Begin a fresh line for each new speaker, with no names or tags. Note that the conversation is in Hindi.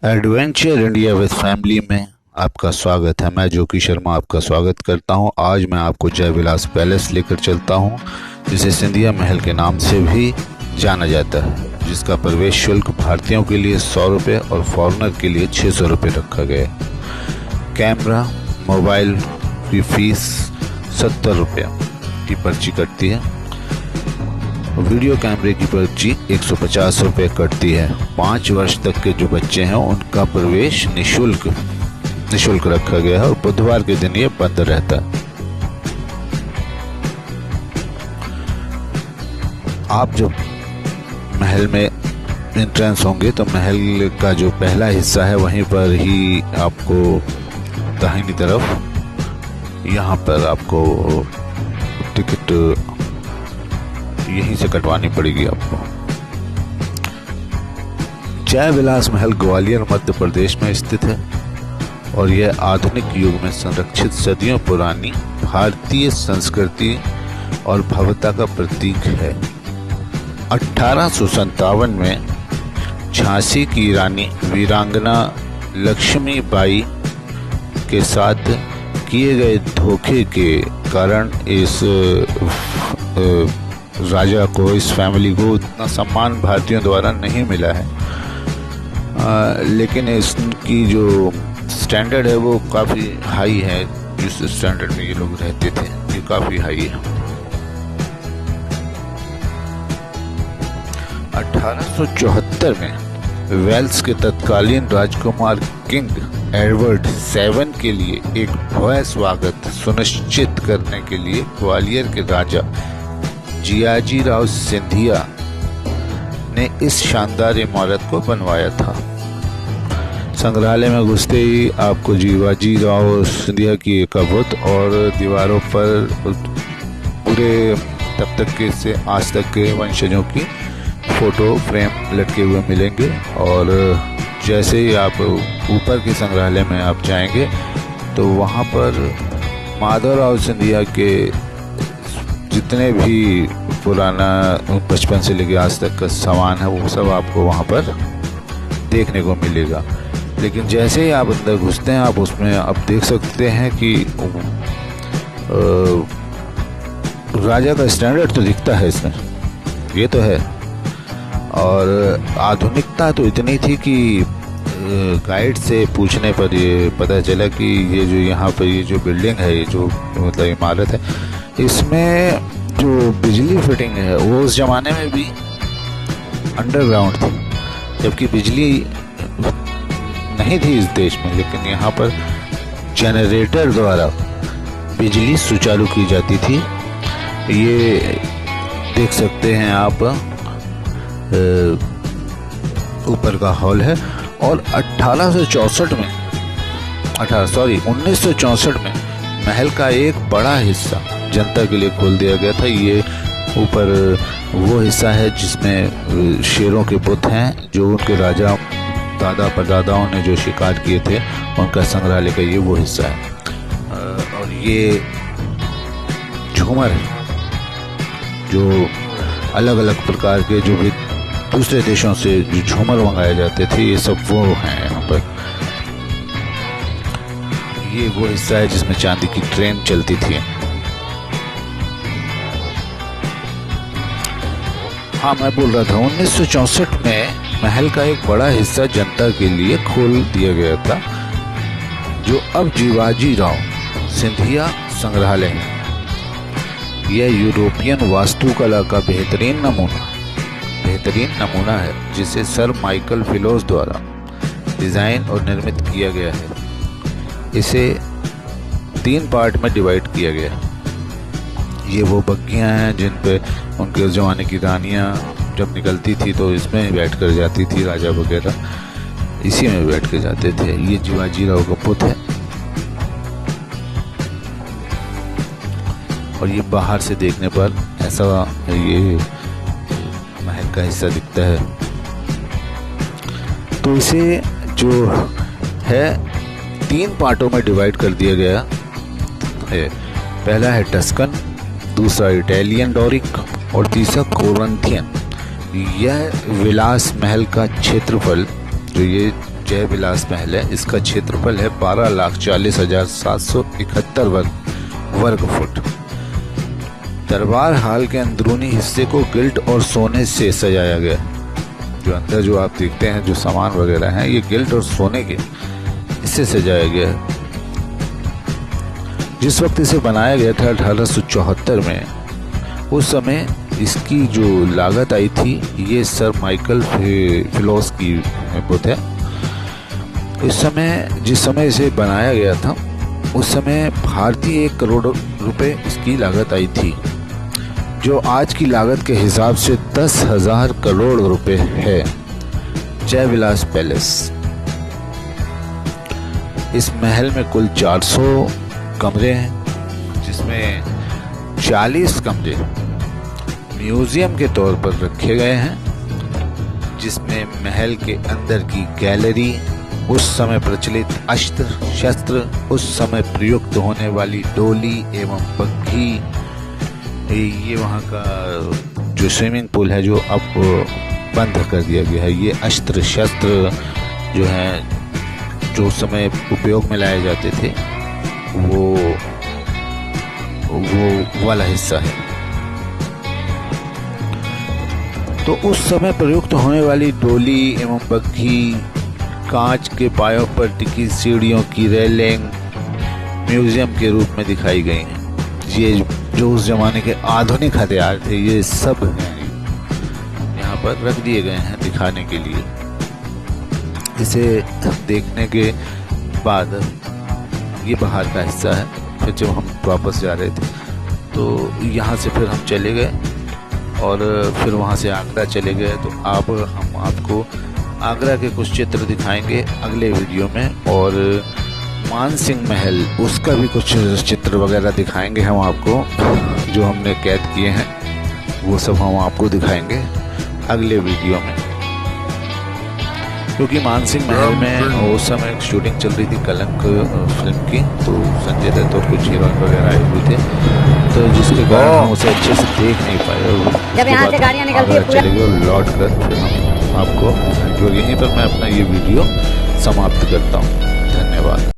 एडवेंचर इंडिया विद फैमिली में आपका स्वागत है। मैं जोकी शर्मा आपका स्वागत करता हूं। आज मैं आपको जय विलास पैलेस लेकर चलता हूं, जिसे सिंधिया महल के नाम से भी जाना जाता है, जिसका प्रवेश शुल्क भारतीयों के लिए 100 रुपये और फॉरेनर के लिए 600 रुपये रखा गया है। कैमरा मोबाइल की फीस 70 रुपये की पर्ची कटती है। वीडियो कैमरे की पर्ची 150 रुपये कटती है। 5 वर्ष तक के जो बच्चे हैं उनका प्रवेश निःशुल्क रखा गया है और बुधवार के दिन ये बंद रहता है। आप जब महल में एंट्रेंस होंगे तो महल का जो पहला हिस्सा है वहीं पर ही आपको दाहिनी तरफ यहाँ पर आपको टिकट यहीं से कटवानी पड़ेगी आपको। जय विलास महल ग्वालियर मध्य प्रदेश में स्थित है और यह आधुनिक युग में संरक्षित सदियों पुरानी भारतीय संस्कृति और भव्यता का प्रतीक है। 1857 में झांसी की रानी वीरांगना लक्ष्मीबाई के साथ किए गए धोखे के कारण इस राजा को, इस फैमिली को उतना सम्मान भारतीयों द्वारा नहीं मिला है। लेकिन इसकी जो स्टैंडर्ड है वो काफ़ी हाई है। जिस स्टैंडर्ड में ये लोग रहते थे ये काफ़ी हाई है। 1874 में वेल्स के तत्कालीन राजकुमार किंग एडवर्ड 7 के लिए एक भव्य स्वागत सुनिश्चित करने के लिए ग्वालियर के राजा जियाजीराव सिंधिया ने इस शानदार इमारत को बनवाया था। संग्रहालय में घुसते ही आपको जियाजीराव सिंधिया की एक बुत और दीवारों पर पूरे तब तक के से आज तक के वंशजों की फोटो फ्रेम लटके हुए मिलेंगे। और जैसे ही आप ऊपर के संग्रहालय में आप जाएंगे तो वहाँ पर माधवराव सिंधिया के जितने भी पुराना बचपन से लेकर आज तक का सामान है वो सब आपको वहाँ पर देखने को मिलेगा। लेकिन जैसे ही आप अंदर घुसते हैं आप उसमें अब देख सकते हैं कि राजा का स्टैंडर्ड तो दिखता है इसमें, ये तो है। और आधुनिकता तो इतनी थी कि गाइड से पूछने पर ये पता चला कि ये जो यहाँ पर ये जो बिल्डिंग है, ये जो मतलब इमारत है, इसमें जो बिजली फिटिंग है वो उस ज़माने में भी अंडरग्राउंड थी, जबकि बिजली नहीं थी इस देश में। लेकिन यहाँ पर जनरेटर द्वारा बिजली सुचारू की जाती थी। ये देख सकते हैं आप, ऊपर का हॉल है। और 1964 में महल का एक बड़ा हिस्सा जनता के लिए खोल दिया गया था। ये ऊपर वो हिस्सा है जिसमें शेरों के बुत हैं जो उनके राजा दादा परदादाओं ने जो शिकार किए थे उनका संग्रहालय का ये वो हिस्सा है। और ये झूमर है जो अलग अलग प्रकार के जो भी दूसरे देशों से जो झूमर मंगाए जाते थे ये सब वो हैं यहाँ पर। ये वो हिस्सा है जिसमें चांदी की ट्रेन चलती थी। हाँ, मैं बोल रहा था 1964 में महल का एक बड़ा हिस्सा जनता के लिए खोल दिया गया था, जो अब जियाजीराव सिंधिया संग्रहालय है। यह यूरोपियन वास्तुकला का बेहतरीन नमूना है, जिसे सर माइकल फिलोस द्वारा डिज़ाइन और निर्मित किया गया है। इसे 3 पार्ट में डिवाइड किया गया है। ये वो बग्गियां हैं जिन पे उनके ज़माने की रानियां जब निकलती थी तो इसमें बैठ कर जाती थी, राजा वगैरह इसी में बैठ कर जाते थे। ये जियाजीराव का पुत है और ये बाहर से देखने पर ऐसा ये महल का हिस्सा दिखता है। तो इसे जो है 3 पार्टों में डिवाइड कर दिया गया है। पहला है टस्कन, दूसरा इटालियन डोरिक और तीसरा कोरिंथियन। यह विलास महल का क्षेत्रफल जो ये जय विलास महल है। इसका क्षेत्रफल है 12,40,771 वर्ग फुट। दरबार हाल के अंदरूनी हिस्से को गिल्ट और सोने से सजाया गया। जो अंदर जो आप देखते हैं जो सामान वगैरह हैं, ये गिल्ट और सोने के इससे सजाया गया है। जिस वक्त इसे बनाया गया था 1874 में, उस समय इसकी जो लागत आई थी, ये सर माइकल फिलोस की बुत है। इस समय जिस समय इसे बनाया गया था, उस समय भारतीय 1 करोड़ रुपए इसकी लागत आई थी, जो आज की लागत के हिसाब से 10,000 करोड़ रुपए है। जय विलास पैलेस। इस महल में कुल 400 कमरे हैं, जिसमें 40 कमरे म्यूजियम के तौर पर रखे गए हैं, जिसमें महल के अंदर की गैलरी, उस समय प्रचलित अस्त्र शस्त्र, उस समय प्रयुक्त होने वाली डोली एवं बग्घी, ये वहाँ का जो स्विमिंग पूल है जो अब बंद कर दिया गया है, ये अस्त्र शस्त्र जो है जो उस समय उपयोग में लाए जाते थे, वो वाला हिस्सा है। तो उस समय प्रयुक्त होने वाली डोली एवं बग्घी, कांच के पायों पर टिकी सीढ़ियों की रेलिंग म्यूजियम के रूप में दिखाई गई हैं। ये जो उस जमाने के आधुनिक हथियार थे, ये सब हैं यहाँ पर रख दिए गए हैं दिखाने के लिए। इसे देखने के बाद ये बाहर का हिस्सा है। फिर जब हम वापस जा रहे थे तो यहाँ से फिर हम चले गए और फिर वहाँ से आगरा चले गए। तो हम आपको आगरा के कुछ चित्र दिखाएंगे अगले वीडियो में, और मानसिंह महल उसका भी कुछ चित्र वगैरह दिखाएंगे हम आपको, जो हमने कैद किए हैं वो सब हम आपको दिखाएंगे अगले वीडियो में। क्योंकि मानसिंह महल में उस समय शूटिंग चल रही थी कलंक फिल्म की, तो संजय दत्त और कुछ हीरोइन वगैरह आए हुए थे, तो जिसके कारण हम उसे अच्छे से देख नहीं पाए।
जब यहाँ से गाड़ियाँ निकलती है
चले गए और लौट कर फिर हम आपको, यहीं पर मैं अपना ये वीडियो समाप्त करता हूँ। धन्यवाद।